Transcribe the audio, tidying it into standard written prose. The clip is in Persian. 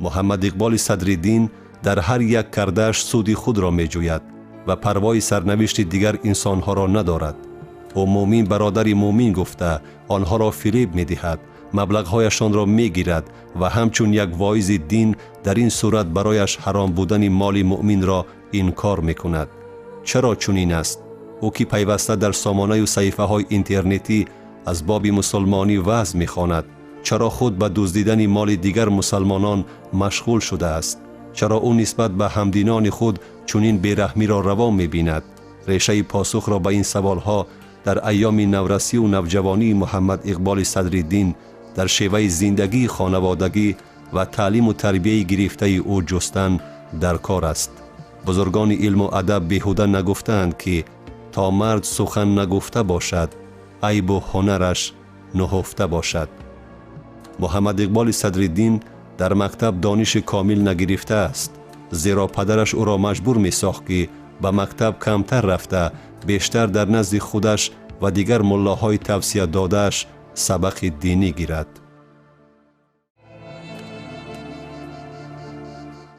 محمد اقبال صدرالدین در هر یک کرده‌اش سود خود را می جوید و پروای سرنوشت دیگر انسانها را ندارد. او مومن برادر مومن گفته آنها را فریب می دهد، مبلغ‌هایشان را می گیرد و همچون یک واعظ دین در این صورت برایش حرام بودن مال مؤمن را انکار می کند. چرا چنین است؟ او که پیوسته در سامانه و صحیفه های اینترنتی از باب مسلمانی وعظ می خواند، چرا خود به دزدیدن مال دیگر مسلمانان مشغول شده است؟ چرا او نسبت به همدینان خود چنین بیرحمی را روا می بیند؟ ریشه پاسخ را به این سوالها در ایام نورسی و نوجوانی محمد اقبال صدرالدین در شیوه زندگی خانوادگی و تعلیم و تربیه گرفته او جستن در کار است. بزرگان علم و ادب بیهوده نگفتند که تا مرد سخن نگفته باشد عیب و هنرش نهفته باشد. محمد اقبال صدرالدین در مکتب دانش کامل نگرفته است، زیرا پدرش او را مجبور می ساخت که به مکتب کمتر رفته بیشتر در نزد خودش و دیگر ملاهای توصیه دادهش سبق دینی گیرد.